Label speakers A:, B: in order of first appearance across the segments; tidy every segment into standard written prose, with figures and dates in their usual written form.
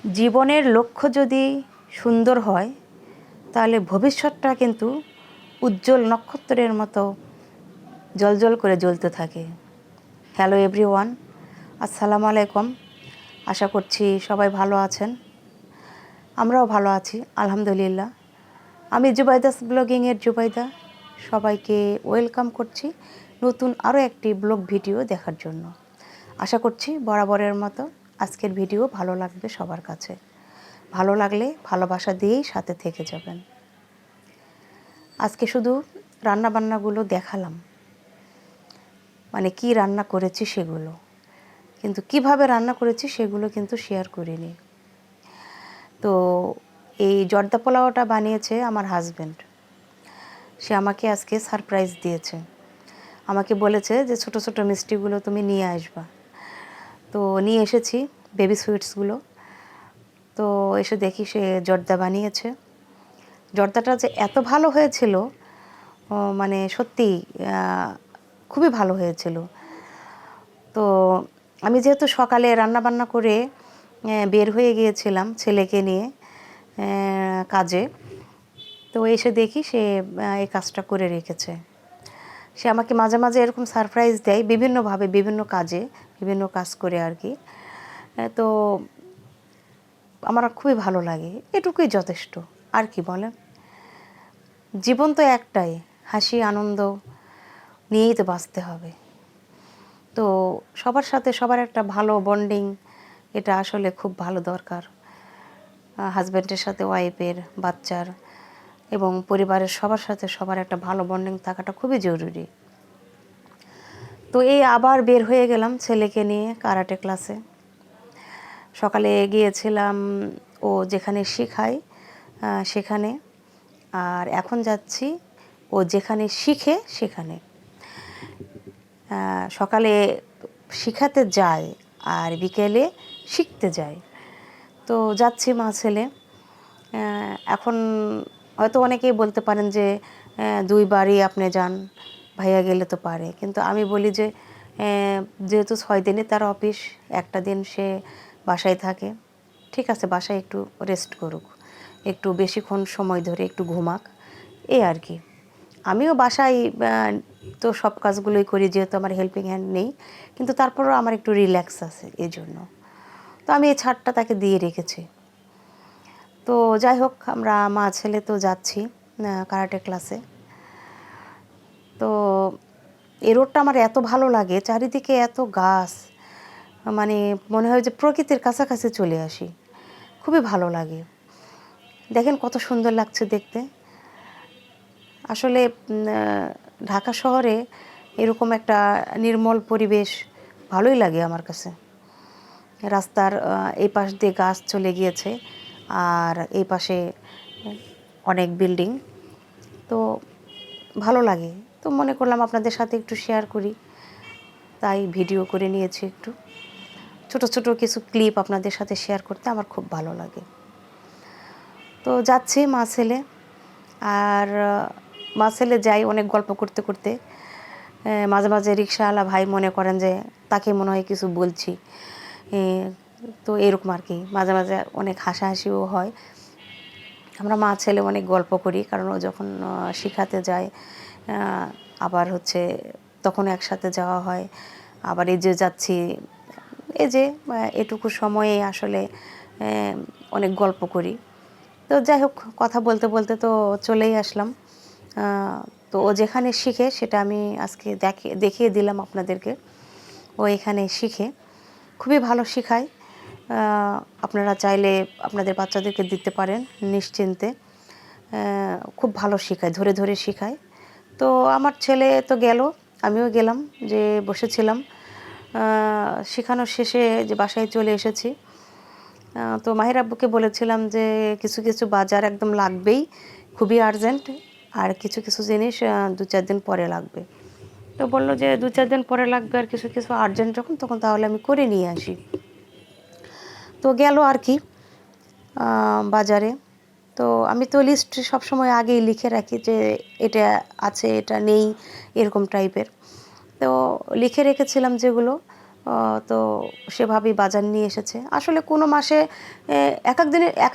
A: জীবনের লক্ষ্য যদি সুন্দর হয় তাহলে ভবিষ্যৎটা কিন্তু উজ্জ্বল নক্ষত্রের মতো জ্বলজ্বল করে জ্বলতে থাকে। হ্যালো এভরিওয়ান, আসসালামু আলাইকুম। আশা করছি সবাই ভালো আছেন, আমরাও ভালো আছি আলহামদুলিল্লাহ। আমি জুবাইদাস ব্লগিংয়ের জুবাইদা, সবাইকে ওয়েলকাম করছি নতুন আরও একটি ব্লগ ভিডিও দেখার জন্য। আশা করছি বরাবরের মতো আজকের ভিডিও ভালো লাগবে সবার কাছে। ভালো লাগলে ভালোবাসা দিয়েই সাথে থেকে যাবেন। আজকে শুধু রান্নাবান্নাগুলো দেখালাম, মানে কি রান্না করেছি সেগুলো, কিন্তু কিভাবে রান্না করেছি সেগুলো কিন্তু শেয়ার করিনি। তো এই জর্দা পোলাওটা বানিয়েছে আমার হাজব্যান্ড। সে আমাকে আজকে সারপ্রাইজ দিয়েছে, আমাকে বলেছে যে ছোট ছোট মিষ্টিগুলো তুমি নিয়ে আসবা। তো নিয়ে এসেছি বেবি সুইটসগুলো। তো এসে দেখি সে জর্দা বানিয়েছে। জর্দাটা যে এত ভালো হয়েছিল, মানে সত্যি খুবই ভালো হয়েছিল। তো আমি যেহেতু সকালে রান্নাবান্না করে বের হয়ে গিয়েছিলাম ছেলেকে নিয়ে কাজে, তো এসে দেখি সে এই কাজটা করে রেখেছে। সে আমাকে মাঝে মাঝে এরকম সারপ্রাইজ দেয় বিভিন্নভাবে, বিভিন্ন কাজে, বিভিন্ন কাজ করে আর কি। তো আমার খুবই ভালো লাগে, এটুকুই যথেষ্ট। আর কি বলেন, জীবন তো একটাই, হাসি আনন্দ নিয়েই তো বাঁচতে হবে। তো সবার সাথে সবার একটা ভালো বন্ডিং, এটা আসলে খুব ভালো দরকার। হাজব্যান্ডের সাথে ওয়াইফের, বাচ্চার এবং পরিবারের সবার সাথে সবার একটা ভালো বন্ডিং থাকাটা খুবই জরুরি। তো এই আবার বের হয়ে গেলাম ছেলেকে নিয়ে কারাটে ক্লাসে। সকালে গিয়েছিলাম ও যেখানে শেখায় সেখানে, আর এখন যাচ্ছি ও যেখানে শিখে সেখানে। সকালে শিখাতে যায় আর বিকেলে শিখতে যায়। তো যাচ্ছি মা ছেলে। এখন হয়তো অনেকেই বলতে পারেন যে 2 বারই আপনি যান, ভাইয়া গেলে তো পারে। কিন্তু আমি বলি যে যেহেতু 6 দিনই তার অফিস, একটা দিন সে বাসায় থাকে, ঠিক আছে, বাসায় একটু রেস্ট করুক, একটু বেশিক্ষণ সময় ধরে একটু ঘুমাক, এই আর কি। আমিও বাসায় তো সব কাজগুলোই করি, যেহেতু আমার হেল্পিং হ্যান্ড নেই, কিন্তু তারপরেও আমার একটু রিল্যাক্স আছে এই জন্য। তো আমি এই ছাড়টা তাকে দিয়ে রেখেছি। তো যাই হোক, আমরা মা ছেলে তো যাচ্ছি কারাটে ক্লাসে। তো এই রোডটা আমার এত ভালো লাগে, চারিদিকে এত গাছ, মানে মনে হয় যে প্রকৃতির কাছাকাছি চলে আসি, খুবই ভালো লাগে। দেখেন কত সুন্দর লাগছে দেখতে। আসলে ঢাকা শহরে এরকম একটা নির্মল পরিবেশ ভালোই লাগে আমার কাছে। রাস্তার এই পাশ দিয়ে গাছ চলে গিয়েছে, আর এই পাশে অনেক বিল্ডিং, তো ভালো লাগে। তো মনে করলাম আপনাদের সাথে একটু শেয়ার করি, তাই ভিডিও করে নিয়েছি। একটু ছোট ছোট কিছু ক্লিপ আপনাদের সাথে শেয়ার করতে আমার খুব ভালো লাগে। তো যাচ্ছি মা ছেলে, আর মা ছেলে যাই অনেক গল্প করতে করতে। মাঝে মাঝে রিকশাওয়ালা ভাই মনে করেন যে তাকে মনে হয় কিছু বলছি, তো এরকম আর কি। মাঝে মাঝে অনেক হাসাহাসিও হয়। আমরা মা ছেলে অনেক গল্প করি, কারণ ও যখন শেখাতে যায় আবার হচ্ছে তখন একসাথে যাওয়া হয়। আবার এই যে যাচ্ছি, এই যে এটুকু সময়ে আসলে অনেক গল্প করি। তো যাই হোক, কথা বলতে বলতে তো চলেই আসলাম। তো ও যেখানে শিখে সেটা আমি আজকে দেখিয়ে দিলাম আপনাদেরকে। ও এখানে শিখে, খুবই ভালো শেখায়। আপনারা চাইলে আপনাদের বাচ্চাদেরকে দিতে পারেন নিশ্চিন্তে। খুব ভালো শেখায়, ধরে ধরে শেখায়। তো আমার ছেলে তো গেল, আমিও গেলাম, যে বসেছিলাম। শেখানোর শেষে যে বাসায় চলে এসেছি। তো মাহির আব্বুকে বলেছিলাম যে কিছু কিছু বাজার একদম লাগবেই, খুবই আর্জেন্ট, আর কিছু কিছু জিনিস 2-4 দিন পরে লাগবে। তো বললো যে 2-4 দিন পরে লাগবে, আর কিছু কিছু আর্জেন্ট যখন, তখন তাহলে আমি করে নিয়ে আসি। তো গেল আর কি বাজারে। তো আমি তো লিস্ট সবসময় আগেই লিখে রাখি যে এটা আছে এটা নেই, এরকম টাইপের। তো লিখে রেখেছিলাম যেগুলো, তো সেভাবেই বাজার নিয়ে এসেছে। আসলে কোনো মাসে এক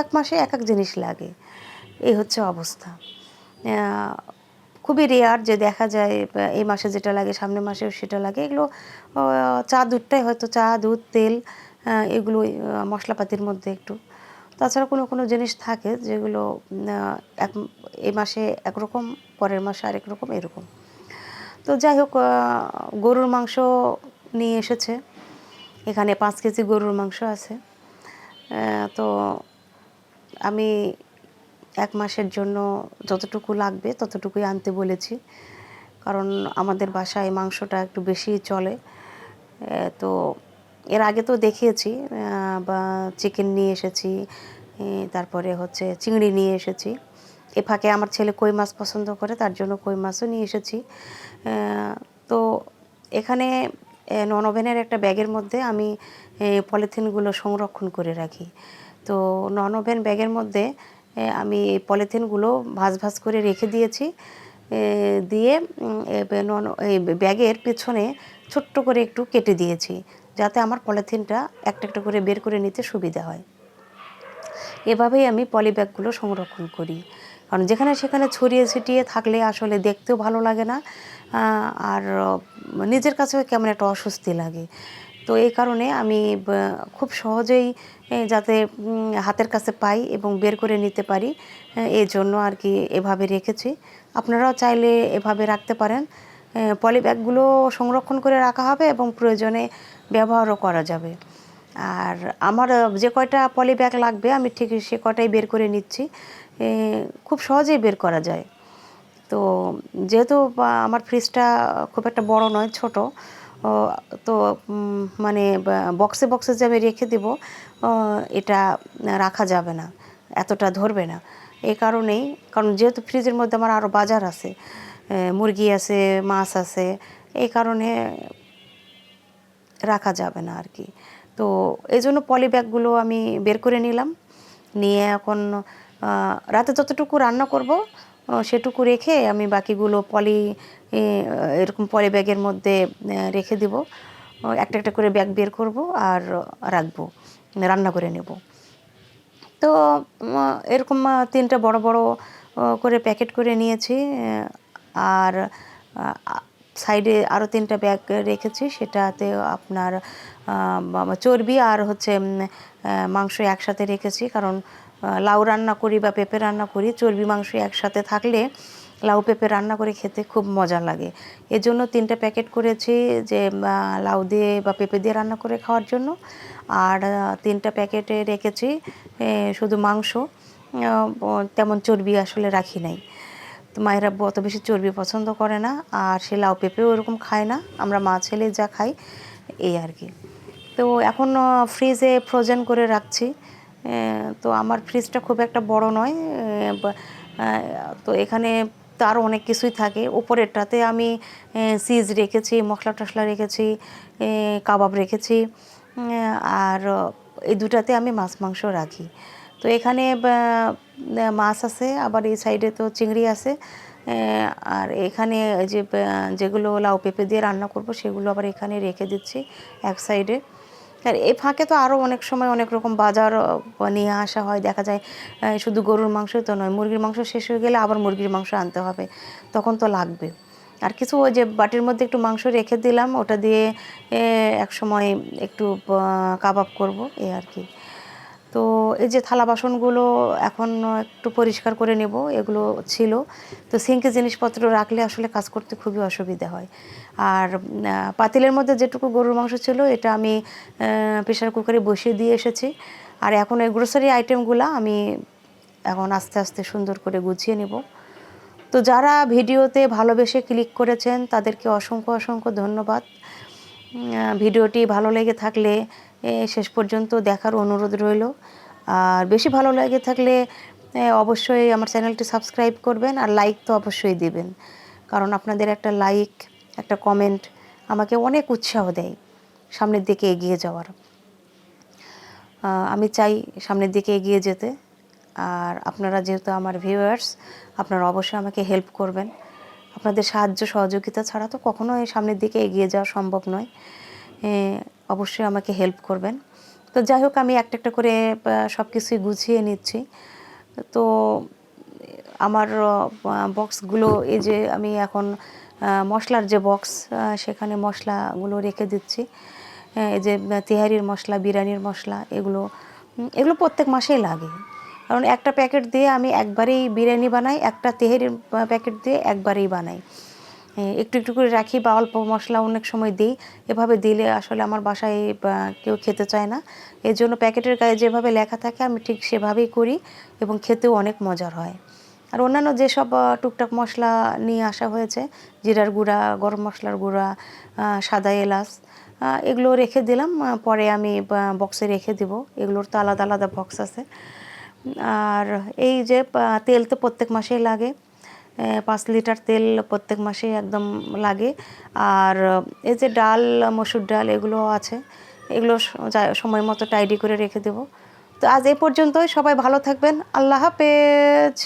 A: এক মাসে এক এক জিনিস লাগে। এই হচ্ছে অবস্থা। আ খুবই রেয়ার যে দেখা যায় এই মাসে যেটা লাগে সামনের মাসেও সেটা লাগে। এগুলো অ চা দুধটাই হয়তো চা, দুধ, তেল এগুলোই মশলাপাতির মধ্যে একটু। তাছাড়া কোনো জিনিস থাকে যেগুলো আ এক এই মাসে একরকম, পরের মাসে আরেক রকম এরকম। তো যাই হোক গরুর মাংস নিয়ে এসেছে। এখানে ৫ কেজি গরুর মাংস আছে। তো আমি ১ মাসের জন্য যতটুকু লাগবে ততটুকুই আনতে বলেছি। কারণ আমাদের বাসায় মাংসটা একটু বেশিই চলে। তো এর আগে তো দেখিয়েছি বা চিকেন নিয়ে এসেছি, তারপরে হচ্ছে চিংড়ি নিয়ে এসেছি। এ ফাঁকে আমার ছেলে কই মাছ পছন্দ করে, তার জন্য কই মাছও নিয়ে এসেছি। তো এখানে নন ওভেনের একটা ব্যাগের মধ্যে আমি পলিথিনগুলো সংরক্ষণ করে রাখি। তো নন ওভেন ব্যাগের মধ্যে আমি এই পলিথিনগুলো ভাঁজ করে রেখে দিয়েছি। দিয়ে এই ব্যাগের পেছনে ছোট্ট করে একটু কেটে দিয়েছি, যাতে আমার পলিথিনটা একটা করে বের করে নিতে সুবিধা হয়। এভাবেই আমি পলি ব্যাগগুলো সংরক্ষণ করি। কারণ যেখানে সেখানে ছড়িয়ে ছিটিয়ে থাকলে আসলে দেখতেও ভালো লাগে না, আর নিজের কাছেও কেমন একটা অস্বস্তি লাগে। তো এই কারণে আমি খুব সহজেই যাতে হাতের কাছে পাই এবং বের করে নিতে পারি, এজন্য আর কি এভাবে রেখেছি। আপনারাও চাইলে এভাবে রাখতে পারেন। পলি ব্যাগগুলো সংরক্ষণ করে রাখা হবে এবং প্রয়োজনে ব্যবহারও করা যাবে। আর আমার যে কয়টা পলি ব্যাগ লাগবে আমি ঠিক সে কটাই বের করে নিচ্ছি। খুব সহজেই বের করা যায়। তো যেহেতু আমার ফ্রিজটা খুব একটা বড় নয়, ছোট। ও তো মানে বক্সে যে আমি রেখে দেবো, এটা রাখা যাবে না, এতটা ধরবে না। এই কারণেই, কারণ যেহেতু ফ্রিজের মধ্যে আমার আরও বাজার আছে, মুরগি আছে, মাছ আছে, এই কারণে রাখা যাবে না আর কি। তো এজন্য পলি ব্যাগগুলো আমি বের করে নিলাম। নিয়ে এখন রাতে যতটুকু রান্না করব সেটুকু রেখে আমি বাকিগুলো এরকম পলি ব্যাগের মধ্যে রেখে দিব। একটা করে ব্যাগ বের করব আর রাখবো, রান্না করে নেব। তো এরকম ৩ টা বড় করে প্যাকেট করে নিয়েছি। আর সাইডে আরও ৩ টা ব্যাগ রেখেছি, সেটাতে আপনার চর্বি আর হচ্ছে মাংস একসাথে রেখেছি। কারণ লাউ রান্না করি বা পেঁপে রান্না করি, চর্বি মাংস একসাথে থাকলে লাউ পেঁপে রান্না করে খেতে খুব মজা লাগে। এজন্য ৩ টা প্যাকেট করেছি, যে লাউ দিয়ে বা পেঁপে দিয়ে রান্না করে খাওয়ার জন্য। আর ৩ টা প্যাকেটে রেখেছি শুধু মাংস, তেমন চর্বি আসলে রাখি নাই। তো মায়ের আব্বু অত বেশি চর্বি পছন্দ করে না, আর সে লাউ পেঁপেও ওরকম খায় না, আমরা মা ছেলে যা খাই এই আর কি। তো এখন ফ্রিজে ফ্রোজেন করে রাখছি। তো আমার ফ্রিজটা খুব একটা বড় নয়, তো এখানে তো আরও অনেক কিছুই থাকে। উপরেরটাতে আমি চিজ রেখেছি, মশলা টশলা রেখেছি, কাবাব রেখেছি, আর এই দুটাতে আমি মাছ মাংস রাখি। তো এখানে মাছ আছে, আবার এই সাইডে তো চিংড়ি আছে। আর এখানে যে যেগুলো লাউ পেঁপে দিয়ে রান্না করব সেগুলো আবার এখানে রেখে দিচ্ছি এক সাইডে। আর এ ফাঁকে তো আরও অনেক সময় অনেক রকম বাজার নিয়ে আসা হয়, দেখা যায় শুধু গরুর মাংসই তো নয়, মুরগির মাংস শেষ হয়ে গেলে আবার মুরগির মাংস আনতে হবে, তখন তো লাগবে। আর কিছু ওই যে বাটির মধ্যে একটু মাংস রেখে দিলাম, ওটা দিয়ে এক সময় একটু কাবাব করব, এই আর কি। তো এই যে থালা বাসনগুলো এখন একটু পরিষ্কার করে নেব, এগুলো ছিল। তো সিঙ্কে জিনিসপত্র রাখলে আসলে কাজ করতে খুবই অসুবিধা হয়। আর পাতিলের মধ্যে যেটুকু গরুর মাংস ছিল এটা আমি প্রেশার কুকারে বসিয়ে দিয়ে এসেছি। আর এখন এই গ্রোসারি আইটেমগুলো আমি এখন আস্তে আস্তে সুন্দর করে গুছিয়ে নেব। তো যারা ভিডিওতে ভালোবেসে ক্লিক করেছেন তাদেরকে অসংখ্য ধন্যবাদ। ভিডিওটি ভালো লেগে থাকলে শেষ পর্যন্ত দেখার অনুরোধ রইল। আর বেশি ভালো লেগে থাকলে অবশ্যই আমার চ্যানেলটি সাবস্ক্রাইব করবেন, আর লাইক তো অবশ্যই দিবেন। কারণ আপনাদের একটা লাইক, একটা কমেন্ট আমাকে অনেক উৎসাহ দেয় সামনের দিকে এগিয়ে যাওয়ার। আমি চাই সামনের দিকে এগিয়ে যেতে। আর আপনারা যেহেতু আমার ভিউয়ার্স, আপনারা অবশ্যই আমাকে হেল্প করবেন। আপনাদের সাহায্য সহযোগিতা ছাড়া তো কখনোই সামনের দিকে এগিয়ে যাওয়া সম্ভব নয়। অবশ্যই আমাকে হেল্প করবেন। তো যাই হোক, আমি একটা একটা করে সব কিছুই গুছিয়ে নিচ্ছি। তো আমার বক্সগুলো, এই যে আমি এখন মশলার যে বক্স, সেখানে মশলাগুলো রেখে দিচ্ছি। এই যে তেহারির মশলা, বিরিয়ানির মশলা, এগুলো প্রত্যেক মাসেই লাগে। কারণ একটা প্যাকেট দিয়ে আমি একবারেই বিরিয়ানি বানাই, একটা তেহারির প্যাকেট দিয়ে একবারেই বানাই। একটু একটু করে রাখি বা অল্প মশলা অনেক সময় দিই। এভাবে দিলে আসলে আমার বাসায় কেউ খেতে চায় না। এর জন্য প্যাকেটের গায়ে যেভাবে লেখা থাকে আমি ঠিক সেভাবেই করি, এবং খেতেও অনেক মজার হয়। আর অন্যান্য যেসব টুকটাক মশলা নিয়ে আসা হয়েছে, জিরার গুঁড়া, গরম মশলার গুঁড়া, সাদা এলাচ, এগুলো রেখে দিলাম। পরে আমি বক্সে রেখে দিব। এগুলোর তো আলাদা আলাদা বক্স আছে। আর এই যে তেল তো প্রত্যেক মাসেই লাগে। 5 লিটার তেল প্রত্যেক মাসে একদম লাগে। আর এই যে ডাল, মসুর ডাল, এগুলো আছে। এগুলো সময় মতো টাইডি করে রেখে দেব। তো আজ এই পর্যন্তই। সবাই ভালো থাকবেন। আল্লাহ হাফেজ।